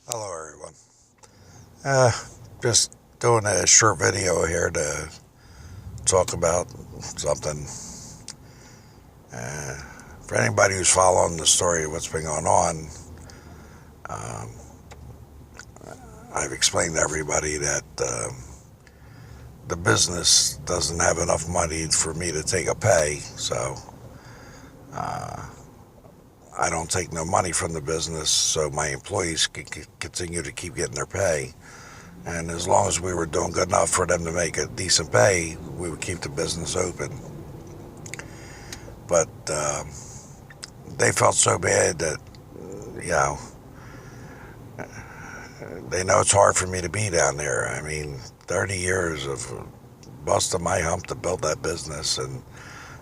Hello, everyone. Uh, just doing a short video here to talk about something. Uh, for anybody who's following the story of what's been going on, um, I've explained to everybody that the business doesn't have enough money for me to take a pay, so uh, I don't take no money from the business, so my employees can continue to keep getting their pay. And as long as we were doing good enough for them to make a decent pay, we would keep the business open. But they felt so bad that, you know, they know it's hard for me to be down there. I mean, 30 years of busting my hump to build that business, and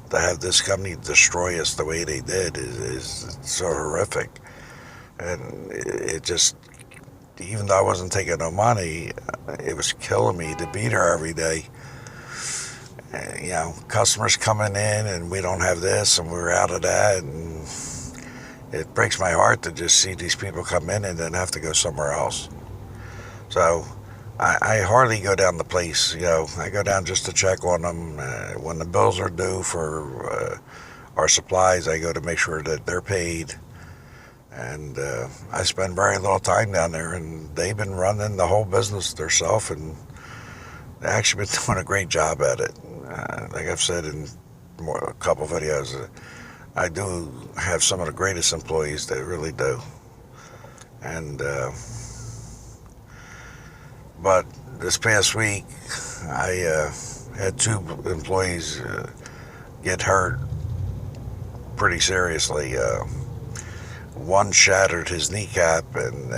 to have this company destroy us the way they did is so horrific. And it just, even though I wasn't taking no money, it was killing me to be there every day. Customers coming in and we don't have this and we're out of that, and it breaks my heart to just see these people come in and then have to go somewhere else. So I hardly go down the place. I go down just to check on them. When the bills are due for our supplies, I go to make sure that they're paid. And I spend very little time down there, and they've been running the whole business themselves, and they've actually been doing a great job at it. Like I've said in a couple of videos, I do have some of the greatest employees. They really do. And but this past week, I had two employees get hurt pretty seriously. One shattered his kneecap and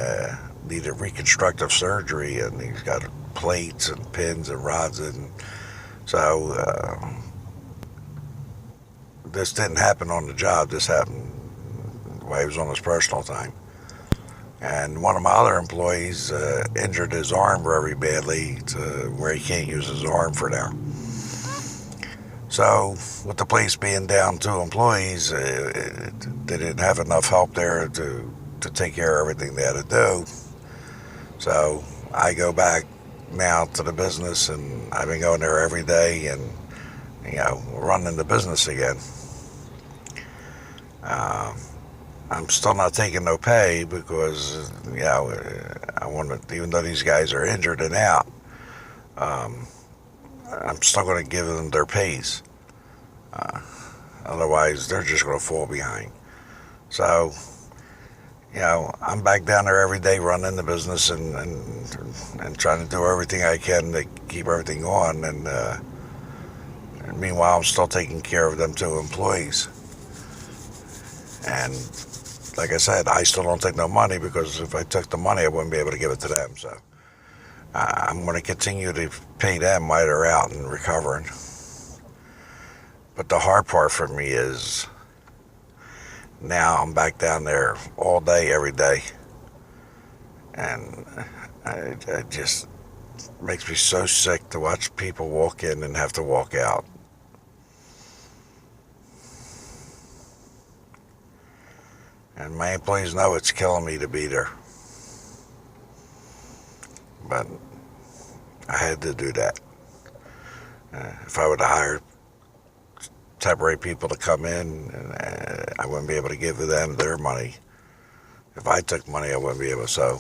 needed reconstructive surgery, and he's got plates and pins and rods. And so this didn't happen on the job. This happened while he was on his personal time. And one of my other employees injured his arm very badly to where he can't use his arm for now. So, with the place being down two employees, they didn't have enough help there to take care of everything they had to do. So, I go back now to the business, and I've been going there every day and, running the business again. Um, I'm still not taking no pay because, I want to, even though these guys are injured and out, um, I'm still going to give them their pays. Uh, Otherwise, they're just going to fall behind. So, I'm back down there every day running the business and trying to do everything I can to keep everything on. And meanwhile, I'm still taking care of them two employees. And like I said, I still don't take no money, because if I took the money, I wouldn't be able to give it to them. So I'm going to continue to pay them while they're out and recovering. But the hard part for me is now I'm back down there all day, every day. And it just makes me so sick to watch people walk in and have to walk out. And my employees know it's killing me to be there. But I had to do that. If I would have hired temporary people to come in, I wouldn't be able to give them their money. If I took money, I wouldn't be able to. So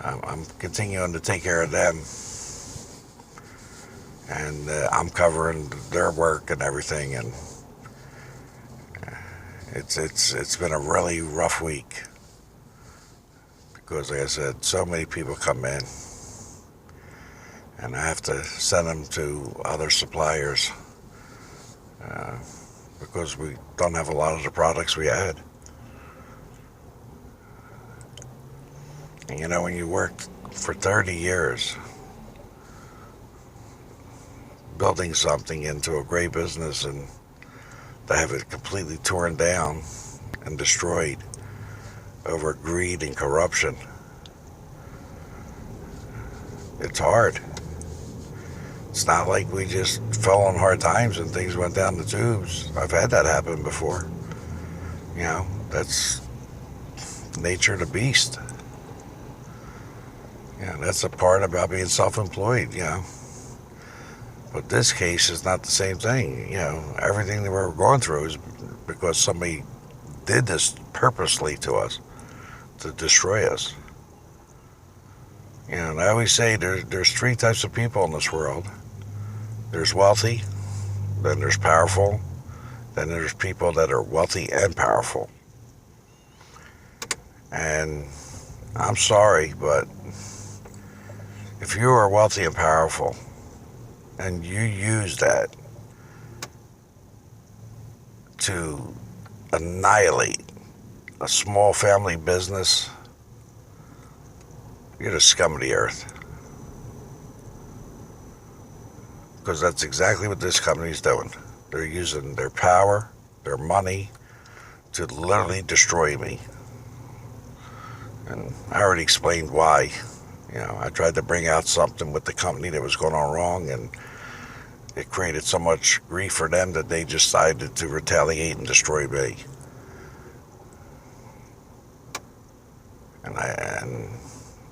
I'm continuing to take care of them, and I'm covering their work and everything. And it's been a really rough week because, like I said, so many people come in, and I have to send them to other suppliers because we don't have a lot of the products we had. And when you work for 30 years building something into a great business, and to have it completely torn down and destroyed over greed and corruption, it's hard. It's not like we just fell on hard times and things went down the tubes. I've had that happen before. That's nature of the beast. Yeah, that's the part about being self-employed, But this case is not the same thing. Everything that we're going through is because somebody did this purposely to us to destroy us. And I always say there's three types of people in this world. There's wealthy, then there's powerful, then there's people that are wealthy and powerful. And I'm sorry, but if you are wealthy and powerful and you use that to annihilate a small family business, you're the scum of the earth. Because that's exactly what this company's doing. They're using their power, their money, to literally destroy me. And I already explained why. I tried to bring out something with the company that was going on wrong, and it created so much grief for them that they decided to retaliate and destroy me. And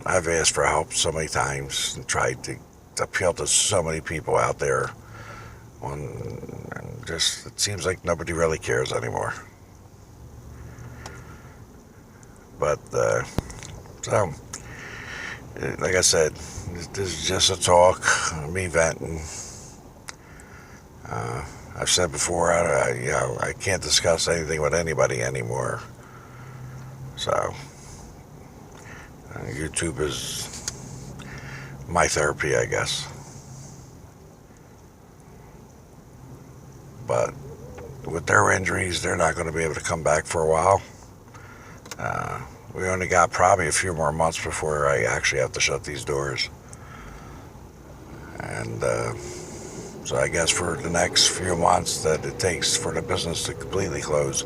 I've asked for help so many times and tried to appeal to so many people out there. And just, it seems like nobody really cares anymore. But, so, like I said, this is just a talk, me venting. I've said before, I can't discuss anything with anybody anymore. So, YouTube is my therapy, I guess. But with their injuries, they're not going to be able to come back for a while. We only got probably a few more months before I actually have to shut these doors. And so I guess for the next few months that it takes for the business to completely close,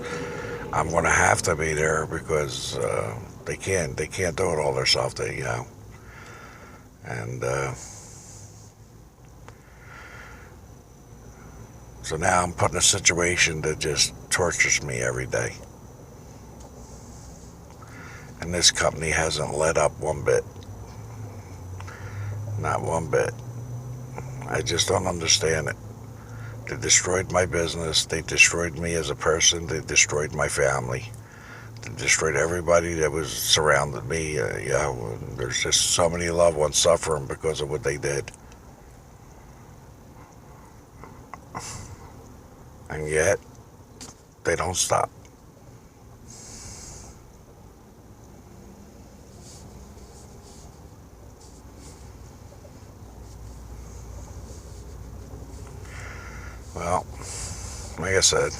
I'm going to have to be there because they can't do it all themselves. And so now I'm put in a situation that just tortures me every day. And this company hasn't let up one bit. Not one bit. I just don't understand it. They destroyed my business. They destroyed me as a person. They destroyed my family. They destroyed everybody that was surrounded me. There's just so many loved ones suffering because of what they did. And yet, they don't stop. Well, like I said,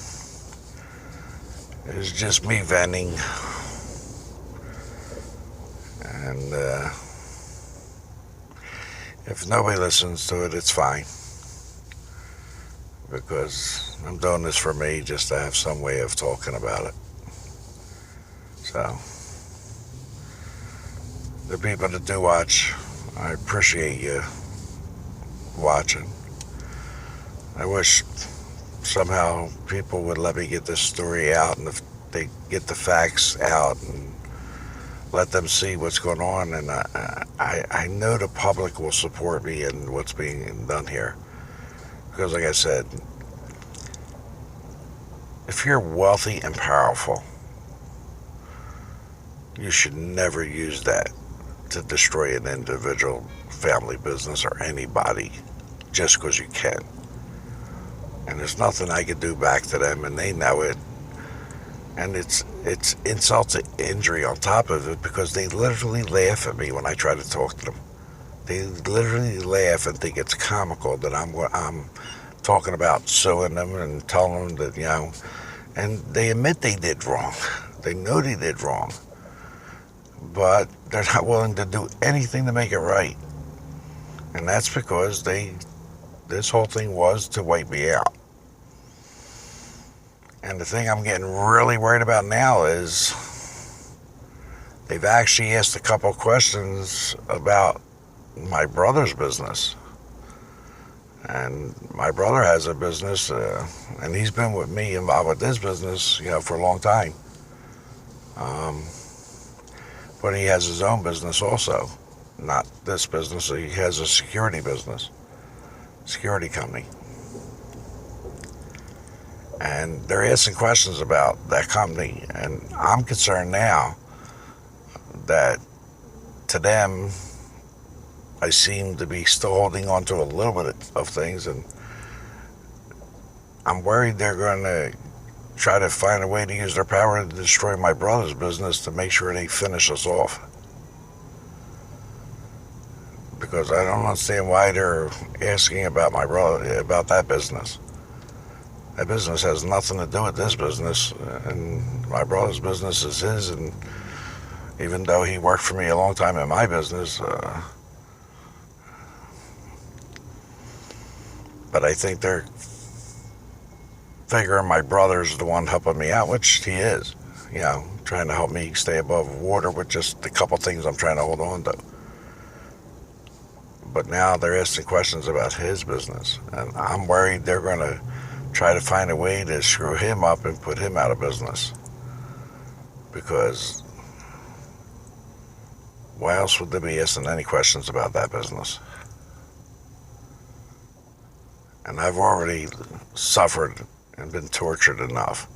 it's just me venting. And if nobody listens to it, it's fine. Because I'm doing this for me, just to have some way of talking about it. So, the people that do watch, I appreciate you watching. I wish somehow people would let me get this story out, and if they get the facts out and let them see what's going on. And I know the public will support me in what's being done here. Because like I said, if you're wealthy and powerful, you should never use that to destroy an individual, family business, or anybody just because you can. And there's nothing I can do back to them, and they know it. And it's insult to injury on top of it, because they literally laugh at me when I try to talk to them. They literally laugh and think it's comical that I'm talking about suing them and telling them that, and they admit they did wrong. They know they did wrong. But they're not willing to do anything to make it right. And that's because this whole thing was to wipe me out. And the thing I'm getting really worried about now is they've actually asked a couple questions about my brother's business. And my brother has a business, and he's been with me involved with this business, for a long time. But he has his own business also. not this business. He has a security business, security company. And they're asking questions about that company. And I'm concerned now that to them, I seem to be still holding on to a little bit of things. And I'm worried they're going to try to find a way to use their power to destroy my brother's business to make sure they finish us off. Because I don't understand why they're asking about my brother, about that business. That business has nothing to do with this business, and my brother's business is his, and even though he worked for me a long time in my business, but I think they're figuring my brother's the one helping me out, which he is, trying to help me stay above water with just a couple things I'm trying to hold on to. But now they're asking questions about his business, and I'm worried they're going to try to find a way to screw him up and put him out of business. Because why else would they be asking any questions about that business? And I've already suffered and been tortured enough.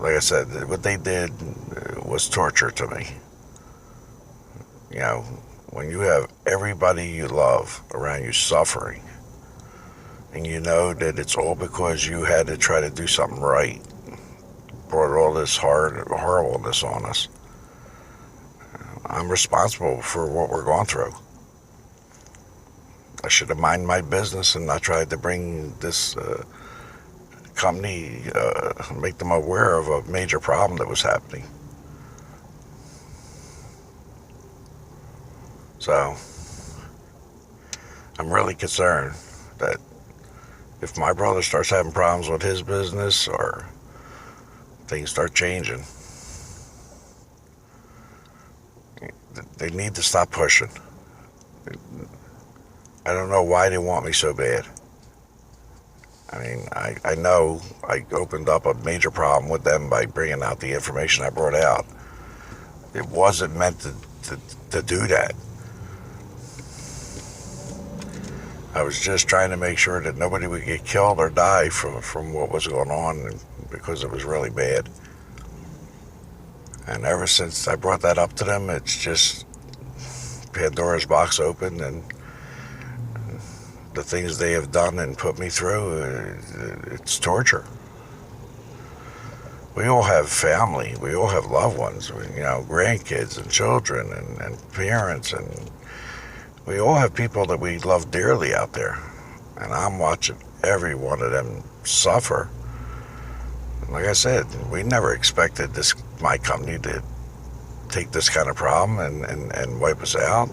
Like I said, what they did was torture to me. When you have everybody you love around you suffering, and you know that it's all because you had to try to do something right, brought all this horribleness on us. I'm responsible for what we're going through. I should have minded my business and not tried to bring this company, make them aware of a major problem that was happening. So, I'm really concerned that if my brother starts having problems with his business or things start changing, they need to stop pushing. I don't know why they want me so bad. I mean, I know I opened up a major problem with them by bringing out the information I brought out. It wasn't meant to do that. I was just trying to make sure that nobody would get killed or die from what was going on, because it was really bad. And ever since I brought that up to them, it's just Pandora's box open, and the things they have done and put me through, it's torture. We all have family. We all have loved ones, grandkids and children and parents, and we all have people that we love dearly out there. And I'm watching every one of them suffer. Like I said, we never expected my company to take this kind of problem and wipe us out.